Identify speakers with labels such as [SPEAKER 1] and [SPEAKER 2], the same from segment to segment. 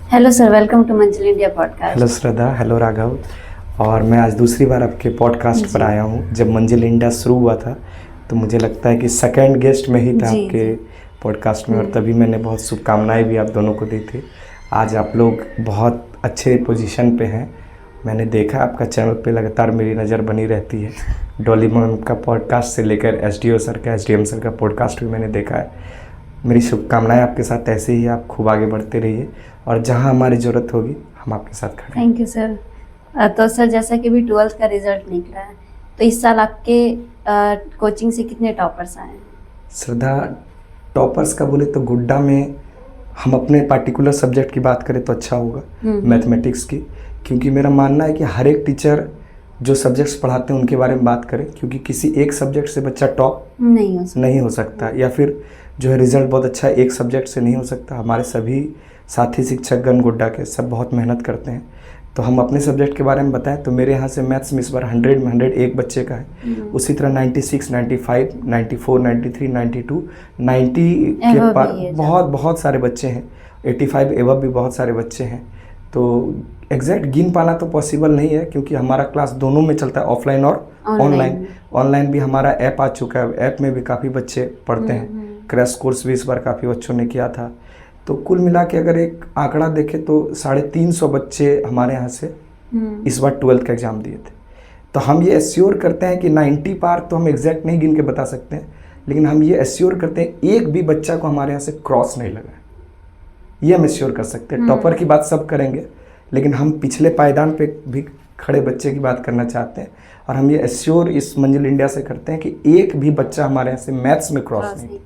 [SPEAKER 1] Hello sir, welcome to मंजिल India podcast.
[SPEAKER 2] Hello श्रद्धा, hello Raghav. और मैं आज दूसरी बार आपके पॉडकास्ट पर आया हूँ। जब मंजिल इंडिया शुरू हुआ था तो मुझे लगता है कि सेकंड गेस्ट में ही था आपके पॉडकास्ट में, और तभी मैंने बहुत शुभकामनाएं भी आप दोनों को दी थी। आज आप लोग बहुत अच्छे पोजीशन पे हैं। मैंने देखा आपका चैनल पे लगातार मेरी नज़र बनी रहती है। डॉली मैम का पॉडकास्ट से लेकर एसडीओ सर का, एसडीएम सर का पॉडकास्ट भी मैंने देखा है। मेरी शुभकामनाएं आपके साथ, ऐसे ही आप खूब आगे बढ़ते रहिए और जहां हमारी ज़रूरत होगी हम आपके साथ खड़े हैं।
[SPEAKER 1] Thank you sir. तो सर, जैसा कि भी 12th का रिजल्ट निकला है, तो इस साल आपके कोचिंग से कितने टॉपर्स आए हैं?
[SPEAKER 2] श्रद्धा, टॉपर्स का बोले तो गुड्डा में हम अपने पार्टिकुलर सब्जेक्ट की बात करें तो अच्छा होगा, मैथमेटिक्स की। क्योंकि मेरा मानना है कि हर एक टीचर जो सब्जेक्ट्स पढ़ाते हैं उनके बारे में बात करें, क्योंकि किसी एक सब्जेक्ट से बच्चा टॉप नहीं हो सकता, या फिर जो है रिज़ल्ट बहुत अच्छा एक सब्जेक्ट से नहीं हो सकता। हमारे सभी साथी शिक्षकगण गुड्डा के सब बहुत मेहनत करते हैं। तो हम अपने सब्जेक्ट के बारे में बताएं तो मेरे यहाँ से मैथ्स में इस बार 100 में 100 एक बच्चे का है। उसी तरह 96, 95, 94, 93, 92, 90 के पार बहुत सारे बच्चे हैं। 85 एवब भी बहुत सारे बच्चे हैं। तो एग्जैक्ट गिन पाना तो पॉसिबल नहीं है, क्योंकि हमारा क्लास दोनों में चलता है, ऑफलाइन और ऑनलाइन भी हमारा ऐप आ चुका है। ऐप में भी काफ़ी बच्चे पढ़ते हैं। क्रैश कोर्स भी इस बार काफ़ी बच्चों ने किया था। तो कुल मिला के अगर एक आंकड़ा देखें तो 350 बच्चे हमारे यहाँ से इस बार 12th का एग्ज़ाम दिए थे। तो हम ये एश्योर करते हैं कि 90 पार तो हम एग्जैक्ट नहीं गिन के बता सकते हैं, लेकिन हम ये एश्योर करते हैं एक भी बच्चा को हमारे यहाँ से क्रॉस नहीं लगा है, ये हम एश्योर कर सकते हैं। टॉपर की बात सब करेंगे, लेकिन हम पिछले पायदान पे भी खड़े बच्चे की बात करना चाहते हैं। और हम ये एश्योर इस मंजिल इंडिया से करते हैं कि एक भी बच्चा हमारे यहाँ से मैथ्स में क्रॉस नहीं,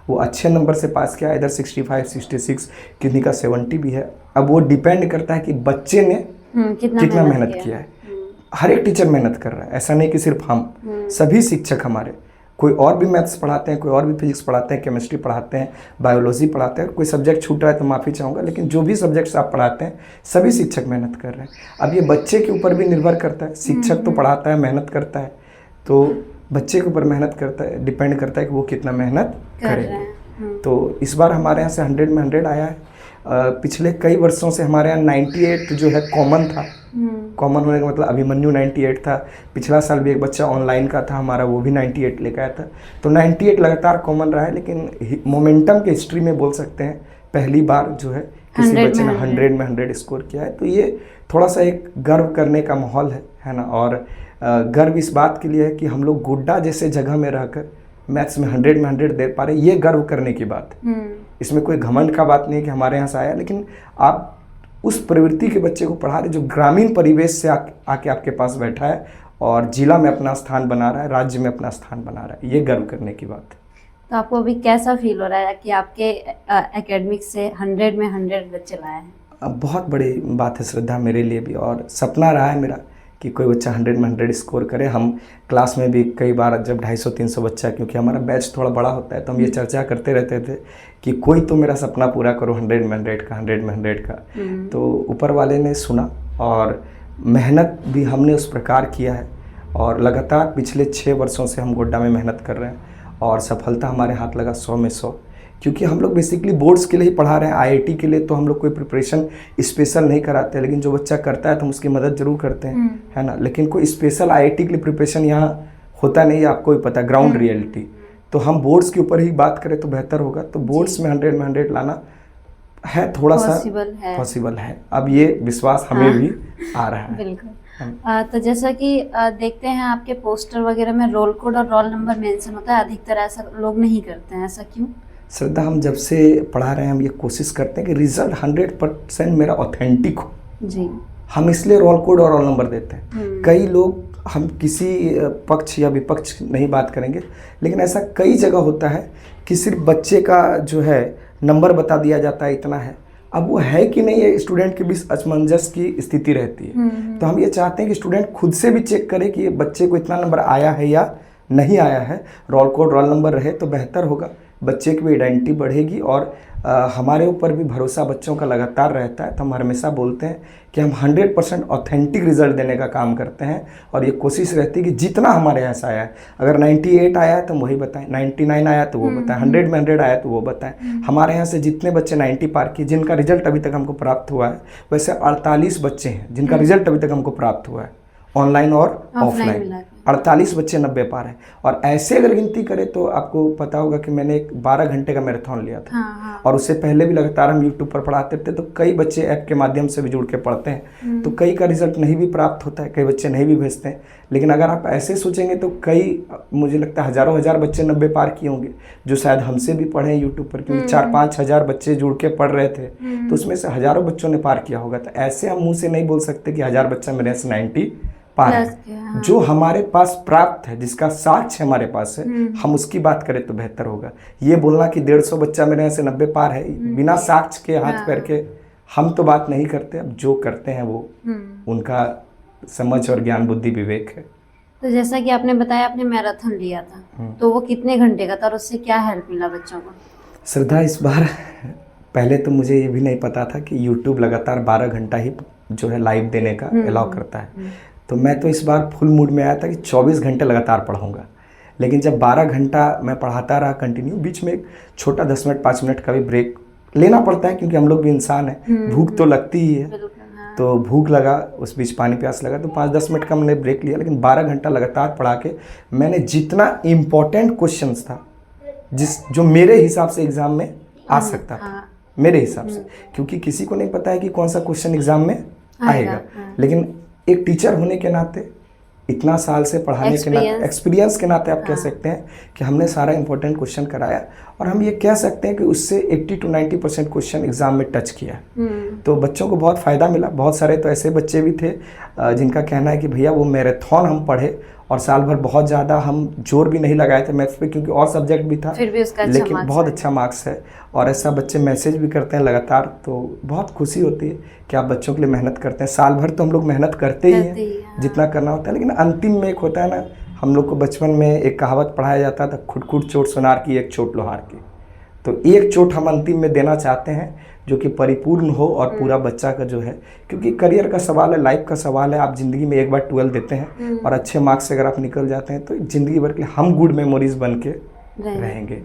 [SPEAKER 2] वो अच्छे नंबर से पास किया। इधर 65, 66, किसी का 70 भी है। अब वो डिपेंड करता है कि बच्चे ने कितना मेहनत किया है। हर एक टीचर मेहनत कर रहा है, ऐसा नहीं कि सिर्फ हम, सभी शिक्षक हमारे, कोई और भी मैथ्स पढ़ाते हैं, कोई और भी फिजिक्स पढ़ाते हैं, केमिस्ट्री पढ़ाते हैं, बायोलॉजी पढ़ाते हैं। कोई सब्जेक्ट छूट रहा है तो माफ़ी चाहूँगा, लेकिन जो भी सब्जेक्ट्स आप पढ़ाते हैं सभी शिक्षक मेहनत कर रहे हैं। अब ये बच्चे के ऊपर भी निर्भर करता है। शिक्षक तो पढ़ाता है, मेहनत करता है, तो बच्चे के ऊपर मेहनत करता है, डिपेंड करता है कि वो कितना मेहनत करेगा। तो इस बार हमारे यहाँ से 100 में 100 आया है। पिछले कई वर्षों से हमारे यहाँ 98 जो है कॉमन था। कॉमन होने का मतलब अभिमन्यु 98 था। पिछला साल भी एक बच्चा ऑनलाइन का था हमारा, वो भी 98 लेकर आया था। तो 98 लगातार कॉमन रहा है। लेकिन मोमेंटम के हिस्ट्री में बोल सकते हैं पहली बार जो है किसी बच्चे ने 100 में 100 स्कोर किया है। तो ये थोड़ा सा एक गर्व करने का माहौल है ना। और गर्व इस बात के लिए है कि हम लोग गुड्डा जैसे जगह में रहकर मैथ्स में 100 में 100 दे पा रहे, ये गर्व करने की बात है। इसमें कोई घमंड का बात नहीं है कि हमारे यहाँ से आया, लेकिन आप उस प्रवृत्ति के बच्चे को पढ़ा रहे जो ग्रामीण परिवेश से आके आपके पास बैठा है और जिला में अपना स्थान बना रहा है, राज्य में अपना स्थान बना रहा है, ये गर्व करने की बात है।
[SPEAKER 1] तो आपको अभी कैसा फील हो रहा है कि आपके एकेडमिक से 100 में 100 बच्चे लाए हैं?
[SPEAKER 2] अब बहुत बड़ी बात है श्रद्धा, मेरे लिए भी, और सपना रहा है मेरा कि कोई बच्चा 100 में 100 स्कोर करे। हम क्लास में भी कई बार जब 250-300 बच्चा, क्योंकि हमारा बैच थोड़ा बड़ा होता है, तो हम ये चर्चा करते रहते थे कि कोई तो मेरा सपना पूरा करो 100 में 100 का, 100 में 100 का। तो ऊपर वाले ने सुना और मेहनत भी हमने उस प्रकार किया है। और लगातार पिछले 6 वर्षों से हम गोड्डा में मेहनत कर रहे हैं और सफलता हमारे हाथ लगा 100 में 100। क्योंकि हम लोग बेसिकली बोर्ड्स के लिए ही पढ़ा रहे हैं। आईआईटी के लिए तो हम लोग कोई प्रिपरेशन स्पेशल नहीं कराते, लेकिन जो बच्चा करता है तो हम उसकी मदद जरूर करते हैं, है ना। लेकिन कोई स्पेशल आईआईटी के लिए प्रिपरेशन यहाँ होता नहीं है, आपको भी पता है, ग्राउंड रियलिटी। तो हम बोर्ड्स के ऊपर ही बात करें तो बेहतर होगा। तो बोर्ड्स में 100 में 100 लाना है, थोड़ा सा पॉसिबल है। अब ये विश्वास हमें भी आ रहा है।
[SPEAKER 1] बिल्कुल। तो जैसा कि देखते हैं आपके पोस्टर वगैरह में रोल कोड और रोल नंबर मेंशन होता है, अधिकतर ऐसा लोग नहीं करते हैं, ऐसा क्यों?
[SPEAKER 2] श्रद्धा, हम जब से पढ़ा रहे हैं हम ये कोशिश करते हैं कि रिजल्ट 100% मेरा ऑथेंटिक हो जी। हम इसलिए रोल कोड और रोल नंबर देते हैं। कई लोग, हम किसी पक्ष या विपक्ष नहीं बात करेंगे, लेकिन ऐसा कई जगह होता है कि सिर्फ बच्चे का जो है नंबर बता दिया जाता है, इतना है। अब वो है कि नहीं है, स्टूडेंट के बीच असमंजस की स्थिति रहती है। तो हम ये चाहते हैं कि स्टूडेंट खुद से भी चेक करे कि ये बच्चे को इतना नंबर आया है या नहीं आया है। रोल कोड रोल नंबर रहे तो बेहतर होगा, बच्चे की भी आइडेंटिटी बढ़ेगी और हमारे ऊपर भी भरोसा बच्चों का लगातार रहता है। तो हम हमेशा बोलते हैं कि हम 100% ऑथेंटिक रिजल्ट देने का काम करते हैं और ये कोशिश रहती है कि जितना हमारे यहाँ से आया है, अगर 98 आया है तो हम वही बताएं, 99 आया तो वो बताएं, 100 में 100 आया तो वो बताएं। हमारे यहाँ से जितने बच्चे 90 पार किए, जिनका रिजल्ट अभी तक हमको प्राप्त हुआ है, वैसे 48 बच्चे हैं जिनका रिजल्ट अभी तक हमको प्राप्त हुआ है, ऑनलाइन और ऑफलाइन। 48 बच्चे 90 पार हैं। और ऐसे अगर गिनती करें तो आपको पता होगा कि मैंने एक 12 घंटे का मैराथन लिया था।
[SPEAKER 1] हाँ।
[SPEAKER 2] और उससे पहले भी लगातार हम यूट्यूब पर पढ़ाते थे, तो कई बच्चे ऐप के माध्यम से भी जुड़ के पढ़ते हैं, तो कई का रिजल्ट नहीं भी प्राप्त होता है, कई बच्चे नहीं भी भेजते हैं। लेकिन अगर आप ऐसे सोचेंगे तो कई, मुझे लगता है हज़ारों हज़ार बच्चे 90 पार किए होंगे जो शायद हमसे भी पढ़े हैं यूट्यूब पर, क्योंकि 4-5 हज़ार बच्चे जुड़ के पढ़ रहे थे, तो उसमें से हज़ारों बच्चों ने पार किया होगा। तो ऐसे हम मुँह से नहीं बोल सकते कि 1000 बच्चा मेरे से 90 पार है। जो हमारे पास प्राप्त है, जिसका साक्ष्य हमारे पास है, हम उसकी बात करें तो बेहतर होगा। ये बोलना कि 150 बच्चा मेरे यहाँ से 90 पार है, बिना साक्ष्य के हाथ पैर के हम तो बात नहीं करते। अब जो करते हैं वो उनका समझ और ज्ञान बुद्धि विवेक है।
[SPEAKER 1] तो जैसा कि आपने बताया आपने मैराथन लिया था, तो वो कितने घंटे का था और उससे क्या हेल्प मिला बच्चों को?
[SPEAKER 2] श्रद्धा, इस बार पहले तो मुझे ये भी नहीं पता था कि यूट्यूब लगातार 12 घंटा ही जो है लाइव देने का अलाउ करता है। तो मैं तो इस बार फुल मूड में आया था कि 24 घंटे लगातार पढ़ाऊँगा। लेकिन जब 12 घंटा मैं पढ़ाता रहा कंटिन्यू, बीच में एक छोटा 10 मिनट 5 मिनट का भी ब्रेक लेना पड़ता है, क्योंकि हम लोग भी इंसान हैं, भूख तो लगती ही है। तो भूख लगा, उस बीच पानी प्यास लगा, तो 5-10 मिनट का मैंने ब्रेक लिया। लेकिन 12 घंटा लगातार पढ़ा के मैंने जितना इम्पोर्टेंट क्वेश्चंस था, जो मेरे हिसाब से एग्ज़ाम में आ सकता था, मेरे हिसाब से, क्योंकि किसी को नहीं पता है कि कौन सा क्वेश्चन एग्ज़ाम में आएगा। लेकिन एक टीचर होने के नाते, इतना साल से पढ़ाने के नाते, एक्सपीरियंस के नाते आप कह सकते हैं कि हमने सारा इंपॉर्टेंट क्वेश्चन कराया। और हम ये कह सकते हैं कि उससे 80 to 90% क्वेश्चन एग्जाम में टच किया। तो बच्चों को बहुत फ़ायदा मिला। बहुत सारे तो ऐसे बच्चे भी थे जिनका कहना है कि भैया वो मैराथन हम पढ़े और साल भर बहुत ज़्यादा हम जोर भी नहीं लगाए थे मैथ्स पे, क्योंकि और सब्जेक्ट भी था,
[SPEAKER 1] फिर भी उसका
[SPEAKER 2] लेकिन बहुत अच्छा मार्क्स है। और ऐसा बच्चे मैसेज भी करते हैं लगातार, तो बहुत खुशी होती है कि आप बच्चों के लिए मेहनत करते हैं। साल भर तो हम लोग मेहनत करते ही हैं जितना करना होता है, लेकिन अंतिम में एक होता है ना, हम लोग को बचपन में एक कहावत पढ़ाया जाता था, खुट खुट चोट सोनार की, एक चोट लोहार की। तो एक चोट हम अंतिम में देना चाहते हैं जो कि परिपूर्ण हो और पूरा बच्चा का जो है, क्योंकि करियर का सवाल है, लाइफ का सवाल है। आप ज़िंदगी में एक बार 12 देते हैं और अच्छे मार्क्स से अगर आप निकल जाते हैं तो ज़िंदगी भर के लिए हम गुड मेमोरीज बन के रहेंगे।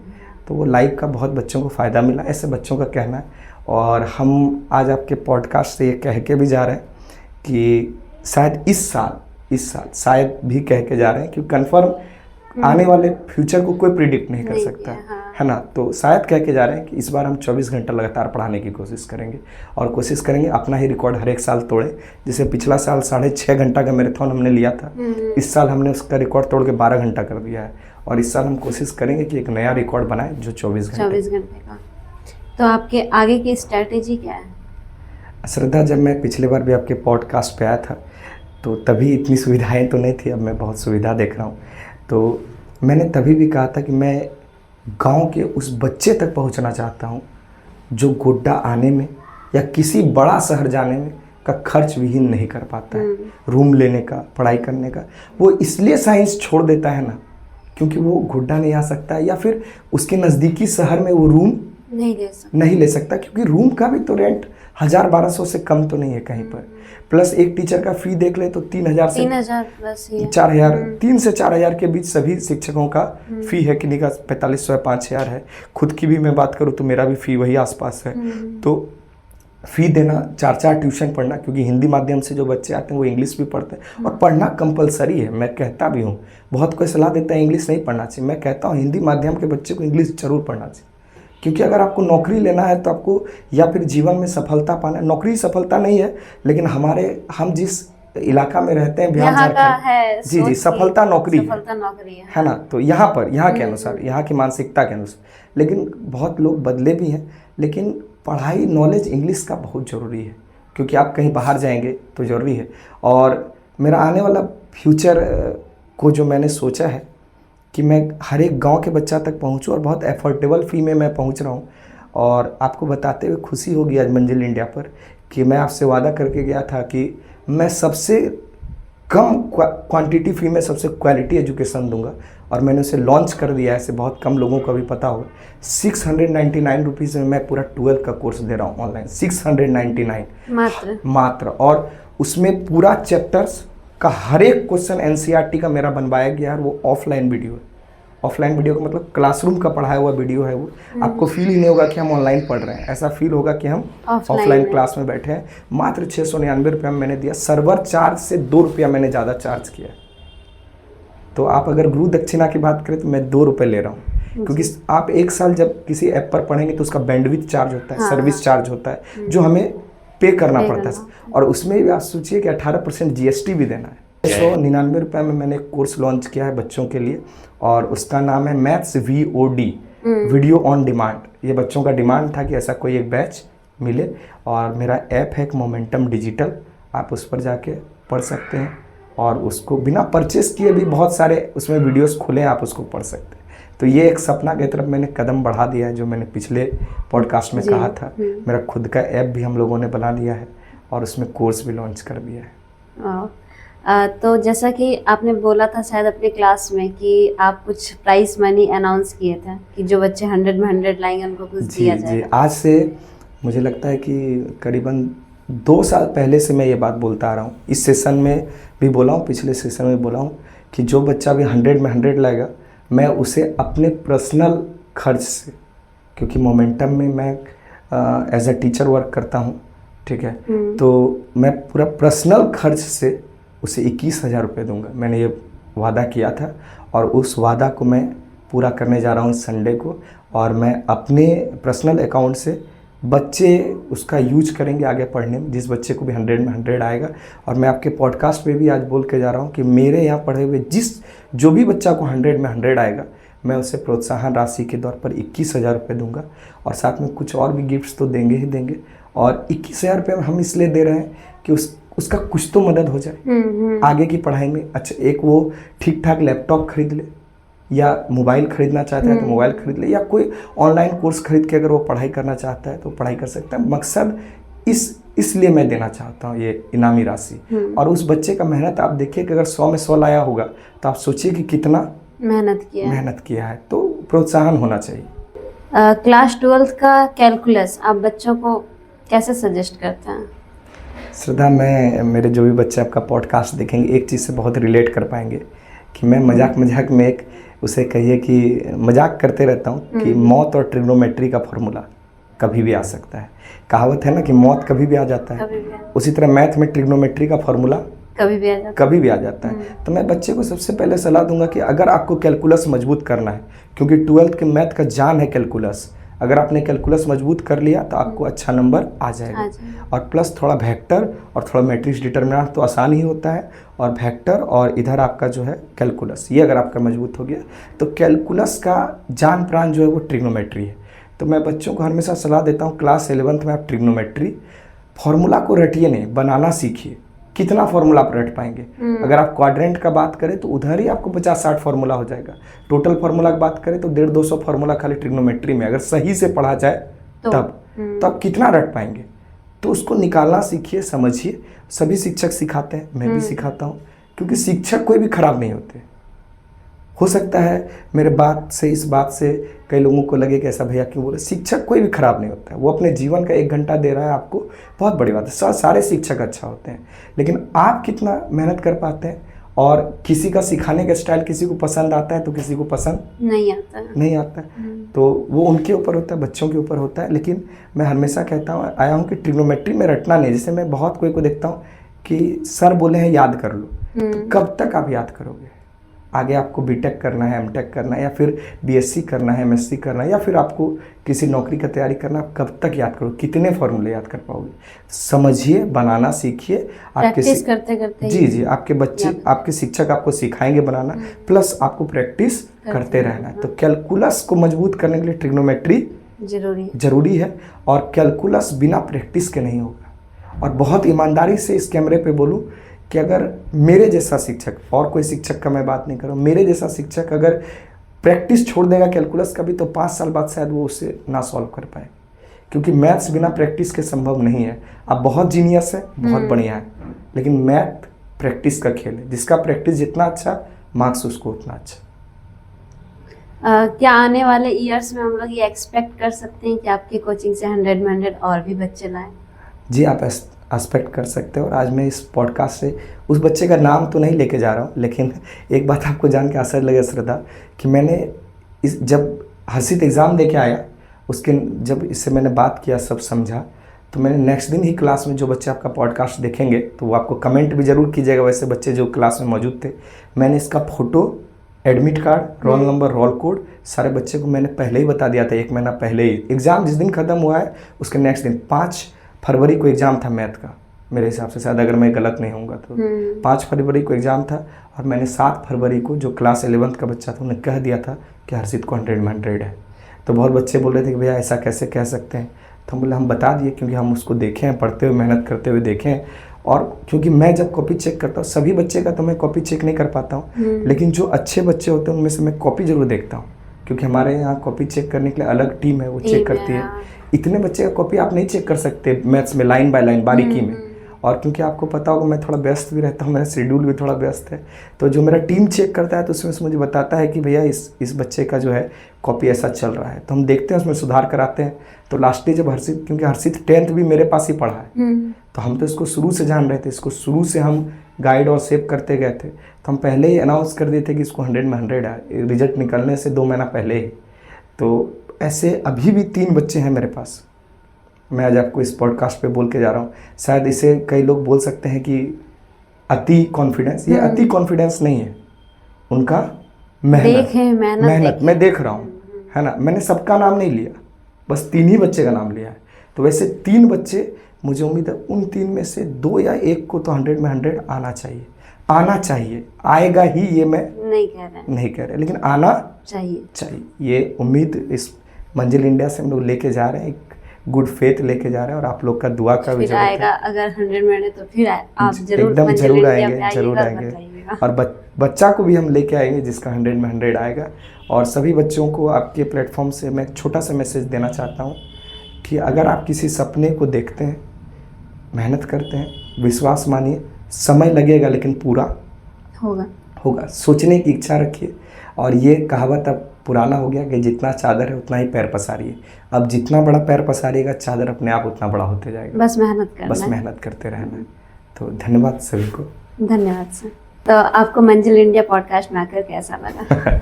[SPEAKER 2] तो वो लाइफ का बहुत बच्चों को फ़ायदा मिला, ऐसे बच्चों का कहना है। और हम आज आपके पॉडकास्ट से ये कह के भी जा रहे हैं कि शायद इस साल शायद भी कह के जा रहे हैं, क्योंकि कन्फर्म आने वाले फ्यूचर को कोई प्रिडिक्ट नहीं कर सकता है ना। तो शायद कह के जा रहे हैं कि इस बार हम 24 घंटा लगातार पढ़ाने की कोशिश करेंगे और कोशिश करेंगे अपना ही रिकॉर्ड हर एक साल तोड़े। जैसे पिछला साल 6.5 घंटा का मैराथन हमने लिया था, इस साल हमने उसका रिकॉर्ड तोड़ के 12 घंटा कर दिया है। और इस साल हम कोशिश करेंगे कि एक नया रिकॉर्ड बनाए जो 24 घंटे का।
[SPEAKER 1] तो आपके आगे की स्ट्रैटेजी क्या है?
[SPEAKER 2] श्रद्धा, जब मैं पिछले बार भी आपके पॉडकास्ट पे आया था तो तभी इतनी सुविधाएं तो नहीं थी, अब मैं बहुत सुविधा देख रहा हूँ। तो मैंने तभी भी कहा था कि मैं गांव के उस बच्चे तक पहुंचना चाहता हूं जो गोड्डा आने में या किसी बड़ा शहर जाने में का खर्च विहीन नहीं कर पाता है, रूम लेने का, पढ़ाई करने का। वो इसलिए साइंस छोड़ देता है ना, क्योंकि वो गोड्डा नहीं आ सकता है या फिर उसके नज़दीकी शहर में वो रूम नहीं ले सकता, क्योंकि रूम का भी तो रेंट 1000-1200 से कम तो नहीं है कहीं पर। प्लस एक टीचर का फी देख ले तो 3000 से 4000, 3 से 4000 के बीच सभी शिक्षकों का फी है। किन्हीं का 4500-5000 है। खुद की भी मैं बात करूँ तो मेरा भी फी वही आसपास है। तो फ़ी देना, 4 ट्यूशन पढ़ना, क्योंकि हिंदी माध्यम से जो बच्चे आते हैं वो इंग्लिश भी पढ़ते हैं और पढ़ना कंपलसरी है। मैं कहता भी हूँ, बहुत कोई सलाह देता है इंग्लिश नहीं पढ़ना चाहिए, मैं कहता हूँ हिंदी माध्यम के बच्चे को इंग्लिश ज़रूर पढ़ना चाहिए। क्योंकि अगर आपको नौकरी लेना है तो आपको, या फिर जीवन में सफलता पाना है, नौकरी सफलता नहीं है, लेकिन हम जिस इलाका में रहते हैं, बिहार झारखंड, जी सफलता नौकरी है ना। तो यहाँ के अनुसार, यहाँ की मानसिकता के अनुसार, लेकिन बहुत लोग बदले भी हैं। लेकिन पढ़ाई, नॉलेज इंग्लिश का बहुत ज़रूरी है, क्योंकि आप कहीं बाहर जाएंगे तो ज़रूरी है। और मेरा आने वाला फ्यूचर को जो मैंने सोचा है कि मैं हर एक गांव के बच्चा तक पहुंचूं और बहुत एफोर्डेबल फ़ी में मैं पहुंच रहा हूं। और आपको बताते हुए खुशी होगी आज मंजिल इंडिया पर कि मैं आपसे वादा करके गया था कि मैं सबसे कम क्वांटिटी फ़ी में सबसे क्वालिटी एजुकेशन दूंगा। और मैंने उसे लॉन्च कर दिया है, ऐसे बहुत कम लोगों को भी पता होगा। 699 रुपीज़ में मैं पूरा 12 का कोर्स दे रहा हूँ ऑनलाइन, 699 मात्र। और उसमें पूरा चैप्टर्स का हर एक क्वेश्चन NCERT का मेरा बनवाया गया है। वो ऑफलाइन वीडियो है। ऑफलाइन वीडियो का मतलब क्लासरूम का पढ़ाया हुआ वीडियो है वो। आपको फील ही नहीं होगा कि हम ऑनलाइन पढ़ रहे हैं, ऐसा फील होगा कि हम ऑफलाइन क्लास में बैठे हैं। मात्र 699 रुपये में मैंने दिया। सर्वर चार्ज से 2 रुपया मैंने ज़्यादा चार्ज किया। तो आप अगर गुरु दक्षिणा की बात करें तो मैं 2 रुपये ले रहा हूँ, क्योंकि आप 1 साल जब किसी ऐप पर पढ़ेंगे तो उसका बैंडविड्थ चार्ज होता है, सर्विस चार्ज होता है, जो हमें पे करना पड़ता है। और उसमें भी आप सोचिए कि 18% GST भी देना है। 199 रुपये में मैंने एक कोर्स लॉन्च किया है बच्चों के लिए, और उसका नाम है maths VOD, video on demand. ये बच्चों का डिमांड था कि ऐसा कोई एक बैच मिले, और मेरा ऐप है एक मोमेंटम डिजिटल, आप उस पर जाके पढ़ सकते हैं। और उसको बिना परचेस किए भी बहुत सारे उसमें वीडियोस खुले हैं, आप उसको पढ़ सकते हैं। तो ये एक सपना की तरफ मैंने कदम बढ़ा दिया है, जो मैंने पिछले पॉडकास्ट में कहा था। मेरा खुद का ऐप भी हम लोगों ने बना दिया है, और उसमें कोर्स भी लॉन्च कर दिया है।
[SPEAKER 1] तो जैसा कि आपने बोला था शायद अपनी क्लास में कि आप कुछ प्राइस मनी अनाउंस किए थे कि जो बच्चे 100 में 100 लाएंगे उनको कुछ दिया जाएगा।
[SPEAKER 2] जी, आज से मुझे लगता है कि करीबन 2 साल पहले से मैं ये बात बोलता आ रहा हूँ। इस सेशन में भी बोला हूँ, पिछले सेशन में बोला हूँ कि जो बच्चा भी 100 में 100 लाएगा, मैं उसे अपने पर्सनल खर्च से, क्योंकि मोमेंटम में मैं एज अ टीचर वर्क करता हूँ, ठीक है, तो मैं पूरा पर्सनल खर्च से उसे 21,000 रुपये दूंगा। मैंने ये वादा किया था, और उस वादा को मैं पूरा करने जा रहा हूँ संडे को। और मैं अपने पर्सनल अकाउंट से बच्चे उसका यूज करेंगे आगे पढ़ने में, जिस बच्चे को भी 100 में 100 आएगा। और मैं आपके पॉडकास्ट पे भी आज बोल के जा रहा हूँ कि मेरे यहाँ पढ़े हुए जो भी बच्चा को 100 में 100 आएगा, मैं उसे प्रोत्साहन राशि के तौर पर 21,000 रुपये दूंगा, और साथ में कुछ और भी गिफ्ट्स तो देंगे ही देंगे। और 21,000 रुपये हम इसलिए दे रहे हैं कि उसका कुछ तो मदद हो जाए आगे की पढ़ाई में। अच्छा, एक वो ठीक ठाक लैपटॉप खरीद ले, या मोबाइल खरीदना चाहता है तो मोबाइल खरीद ले, या कोई ऑनलाइन कोर्स खरीद के अगर वो पढ़ाई करना चाहता है तो पढ़ाई कर सकता है। मकसद इसलिए मैं देना चाहता हूँ ये इनामी राशि। और उस बच्चे का मेहनत आप देखिए कि अगर 100 में 100 लाया होगा तो आप सोचिए कि कितना मेहनत किया है। तो प्रोत्साहन होना चाहिए।
[SPEAKER 1] क्लास 12th का कैलकुलस आप बच्चों को कैसे सजेस्ट करते हैं?
[SPEAKER 2] श्रद्धा, मेरे जो भी बच्चे आपका पॉडकास्ट देखेंगे एक चीज़ से बहुत रिलेट कर पाएंगे कि मैं मजाक में एक उसे कहिए कि मजाक करते रहता हूँ कि मौत और ट्रिग्नोमेट्री का फॉर्मूला कभी भी आ सकता है। कहावत है ना कि मौत कभी भी आ जाता है, उसी तरह मैथ में ट्रिग्नोमेट्री का फॉर्मूला कभी भी आ जाता है। तो मैं बच्चे को सबसे पहले सलाह दूंगा कि अगर आपको कैलकुलस मजबूत करना है, क्योंकि 12th के मैथ का जान है कैलकुलस, अगर आपने कैलकुलस मजबूत कर लिया तो आपको अच्छा नंबर आ जाएगा। और प्लस थोड़ा वेक्टर और थोड़ा मैट्रिक्स डिटर्मिनेंट तो आसान ही होता है, और वेक्टर और इधर आपका जो है कैलकुलस, ये अगर आपका मजबूत हो गया तो कैलकुलस का जान प्राण जो है वो ट्रिग्नोमेट्री है। तो मैं बच्चों को हमेशा सलाह देता हूँ क्लास 11th में आप ट्रिग्नोमेट्री फॉर्मूला को रटिए नहीं, बनाना सीखिए। कितना फार्मूला आप रट पाएंगे? अगर आप क्वाड्रेंट का बात करें तो उधर ही आपको 50-60 फार्मूला हो जाएगा। टोटल फार्मूला की बात करें तो 150-200 फार्मूला खाली ट्रिग्नोमेट्री में अगर सही से पढ़ा जाए तब आप कितना रट पाएंगे? तो उसको निकालना सीखिए, समझिए। सभी शिक्षक सिखाते हैं, मैं भी सिखाता हूँ, क्योंकि शिक्षक कोई भी खराब नहीं होते। हो सकता है मेरे इस बात से कई लोगों को लगे कि ऐसा भैया क्यों बोले। शिक्षक कोई भी खराब नहीं होता है, वो अपने जीवन का 1 घंटा दे रहा है आपको, बहुत बड़ी बात है। सारे शिक्षक अच्छा होते हैं, लेकिन आप कितना मेहनत कर पाते हैं। और किसी का सिखाने का स्टाइल किसी को पसंद आता है तो किसी को पसंद नहीं आता है। तो वो उनके ऊपर होता है, बच्चों के ऊपर होता है। लेकिन मैं हमेशा कहता हूँ आया हूँ कि ट्रिग्नोमेट्री में रटना नहीं। जैसे मैं बहुत कोई को देखता हूँ कि सर बोले हैं याद कर लो, तो कब तक आप याद करोगे? आगे आपको बीटेक करना है, एमटेक करना है, या फिर बीएससी करना है, एमएससी करना है, या फिर आपको किसी नौकरी का तैयारी करना है, आप कब तक याद करोगे? कितने फॉर्मूले याद कर पाओगे? समझिए, बनाना सीखिए।
[SPEAKER 1] प्रैक्टिस करते
[SPEAKER 2] जी आपके बच्चे, आपके शिक्षक आपको सिखाएंगे बनाना, प्लस आपको प्रैक्टिस करते रहना है। तो कैलकुलस को मजबूत करने के लिए ट्रिग्नोमेट्री जरूरी है, और कैलकुलस बिना प्रैक्टिस के नहीं होगा। और बहुत ईमानदारी से इस कैमरे पे बोलूं कि अगर मेरे जैसा शिक्षक, और कोई शिक्षक का मैं बात नहीं कर रहा हूँ, मेरे जैसा शिक्षक अगर प्रैक्टिस छोड़ देगा कैलकुलस का भी, तो 5 साल बाद शायद वो उसे ना सॉल्व कर पाए, क्योंकि मैथ्स बिना प्रैक्टिस के संभव नहीं है। आप बहुत जीनियस है, बहुत बढ़िया है, लेकिन मैथ प्रैक्टिस का खेल है। जिसका प्रैक्टिस जितना अच्छा, मार्क्स उसको उतना अच्छा।
[SPEAKER 1] क्या आने वाले ईयर्स में हम लोग ये एक्सपेक्ट कर सकते हैं कि आपकी कोचिंग से 100 में 100 और भी बच्चे लाएं?
[SPEAKER 2] जी, आप एक्सपेक्ट कर सकते हो। और आज मैं इस पॉडकास्ट से उस बच्चे का नाम तो नहीं लेके जा रहा हूँ, लेकिन एक बात आपको जान के आश्चर्य लगेगा श्रद्धा, कि मैंने जब हर्षित एग्ज़ाम दे के आया, उसके जब इससे मैंने बात किया, सब समझा, तो मैंने नेक्स्ट दिन ही क्लास में जो बच्चे आपका पॉडकास्ट देखेंगे तो वो आपको कमेंट भी ज़रूर कीजिएगा, वैसे बच्चे जो क्लास में मौजूद थे। मैंने इसका photo, admit card, roll number, roll code सारे बच्चे को मैंने पहले ही बता दिया था, 1 महीना पहले ही। एग्ज़ाम जिस दिन ख़त्म हुआ है उसके नेक्स्ट दिन 5 फरवरी को एग्ज़ाम था मैथ का, मेरे हिसाब से, शायद अगर मैं गलत नहीं होऊंगा तो 5 फरवरी को एग्ज़ाम था। और मैंने 7 फरवरी को जो क्लास 11th का बच्चा था उन्हें कह दिया था कि हर्षित को 100 में 100 है। तो बहुत बच्चे बोल रहे थे कि भैया ऐसा कैसे कह सकते हैं, तो हम बोले हम बता दिए क्योंकि हम उसको देखे हैं, पढ़ते हुए, मेहनत करते हुए देखे हैं। और क्योंकि मैं जब कॉपी चेक करता हूँ, सभी बच्चे का तो मैं कॉपी चेक नहीं कर पाता हूँ, लेकिन जो अच्छे बच्चे होते हैं उनमें से मैं कॉपी ज़रूर देखता हूँ, क्योंकि हमारे यहाँ कॉपी चेक करने के लिए अलग टीम है, वो चेक करती है। इतने बच्चे का कॉपी आप नहीं चेक कर सकते मैथ्स में, लाइन बाय लाइन, बारीकी में। और क्योंकि आपको पता होगा मैं थोड़ा व्यस्त भी रहता हूँ, मेरा शेड्यूल भी थोड़ा व्यस्त है, तो जो मेरा टीम चेक करता है तो उसमें से मुझे बताता है कि भैया इस बच्चे का जो है कॉपी ऐसा चल रहा है, तो हम देखते हैं, उसमें सुधार कराते हैं। तो लास्टली जब हर्षित, क्योंकि हर्षित 10th भी मेरे पास ही पढ़ा है, तो हम तो इसको शुरू से जान रहे थे, इसको शुरू से हम गाइड और सेव करते गए थे, तो हम पहले ही अनाउंस कर दिए थे कि इसको 100 में 100 है, रिजल्ट निकलने से 2 महीना पहले ही। तो ऐसे अभी भी 3 बच्चे हैं मेरे पास, मैं आज आपको इस पॉडकास्ट पे बोल के जा रहा हूँ। शायद इसे कई लोग बोल सकते हैं कि अति कॉन्फिडेंस, ये अति कॉन्फिडेंस नहीं है, उनका मेहनत मैं देख रहा हूँ, है ना। मैंने सबका नाम नहीं लिया, बस 3 ही बच्चे का नाम लिया है। तो वैसे 3 बच्चे, मुझे उम्मीद है उन 3 में से 2 या 1 को तो 100 में 100 आना चाहिए। आएगा ही ये मैं नहीं कह रहे, लेकिन आना चाहिए। ये उम्मीद इस मंजिल इंडिया से हम लोग लेके जा रहे हैं, एक गुड फेथ लेके जा रहे हैं, और आप लोग का दुआ का भी जरूरत है।
[SPEAKER 1] अगर 100 में तो फिर आप
[SPEAKER 2] जरूर आएंगे। और बच्चा को भी हम लेके आएंगे जिसका 100 में 100 आएगा। और सभी बच्चों को आपके प्लेटफॉर्म से मैं एक छोटा सा मैसेज देना चाहता हूँ कि अगर आप किसी सपने को देखते हैं, मेहनत करते हैं, विश्वास मानिए, समय लगेगा लेकिन पूरा होगा। सोचने की इच्छा रखिए। और ये कहावत अब पुराना हो गया कि जितना चादर है उतना ही पैर पसारिए। अब जितना बड़ा पैर पसारिएगा, चादर अपने आप उतना बड़ा होते जाएगा।
[SPEAKER 1] बस मेहनत
[SPEAKER 2] करते रहना है। तो धन्यवाद सभी को।
[SPEAKER 1] धन्यवाद सर। तो आपको मंजिल इंडिया पॉडकास्ट में आकर कैसा लगा?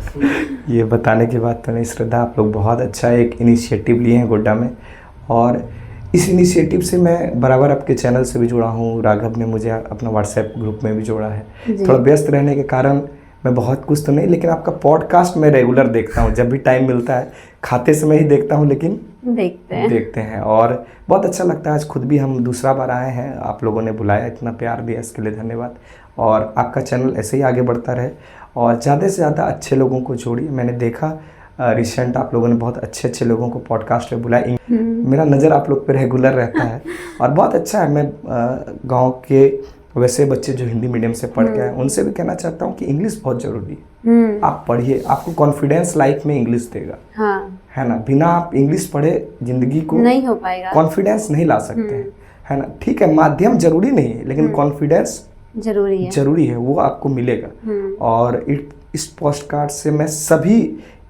[SPEAKER 2] ये बताने की बात तो नहीं श्रद्धा, आप लोग बहुत अच्छा एक इनिशिएटिव लिए हैं गोड्डा में, और इस इनिशिएटिव से मैं बराबर आपके चैनल से भी जुड़ा हूँ। राघव ने मुझे अपना व्हाट्सएप ग्रुप में भी जोड़ा है। थोड़ा व्यस्त रहने के कारण मैं बहुत कुछ तो नहीं, लेकिन आपका पॉडकास्ट मैं रेगुलर देखता हूँ, जब भी टाइम मिलता है, खाते समय ही देखता हूँ, लेकिन देखते हैं और बहुत अच्छा लगता है। आज खुद भी हम दूसरा बार आए हैं, आप लोगों ने बुलाया, इतना प्यार दिया, इसके लिए धन्यवाद। और आपका चैनल ऐसे ही आगे बढ़ता रहे और ज़्यादा से ज़्यादा अच्छे लोगों को जोड़िए। मैंने देखा रिसेंट आप लोगों ने बहुत अच्छे लोगों को पॉडकास्ट पे बुलाया, मेरा नज़र आप लोग पे रेगुलर रहता है और बहुत अच्छा है। मैं गाँव के वैसे बच्चे जो हिंदी मीडियम से पढ़ के आए, उनसे भी कहना चाहता हूँ कि इंग्लिश बहुत ज़रूरी है। आप पढ़िए, आपको कॉन्फिडेंस लाइफ में इंग्लिश देगा, है ना। बिना आप इंग्लिश पढ़े जिंदगी को नहीं हो पाएगा, कॉन्फिडेंस नहीं ला सकते हैं, है ना। ठीक है, माध्यम जरूरी नहीं है, लेकिन कॉन्फिडेंस जरूरी है, वो आपको मिलेगा। और इस पॉडकास्ट से मैं सभी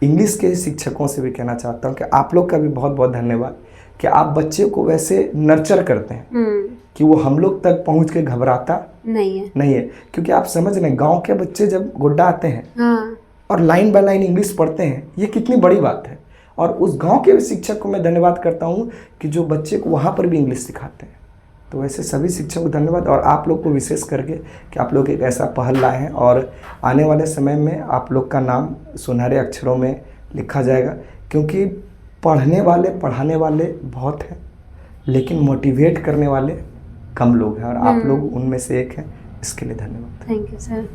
[SPEAKER 2] इंग्लिश के शिक्षकों से भी कहना चाहता हूँ कि आप लोग का भी बहुत बहुत धन्यवाद कि आप बच्चे को वैसे नर्चर करते हैं कि वो हम लोग तक पहुंच के घबराता नहीं है। क्योंकि आप समझ रहे हैं, गांव के बच्चे जब गोड्डा आते हैं और लाइन बाय लाइन इंग्लिश पढ़ते हैं, ये कितनी बड़ी बात है। और उस गांव के शिक्षक को मैं धन्यवाद करता हूं कि जो बच्चे को वहां पर भी इंग्लिश सिखाते हैं। तो वैसे सभी शिक्षकों को धन्यवाद, और आप लोग को विशेष करके कि आप लोग एक ऐसा पहल लाए हैं और आने वाले समय में आप लोग का नाम सुनहरे अक्षरों में लिखा जाएगा। क्योंकि पढ़ने वाले पढ़ाने वाले बहुत हैं, लेकिन मोटिवेट करने वाले कम लोग हैं, और आप लोग उनमें से एक हैं। इसके लिए धन्यवाद।
[SPEAKER 1] Thank you sir.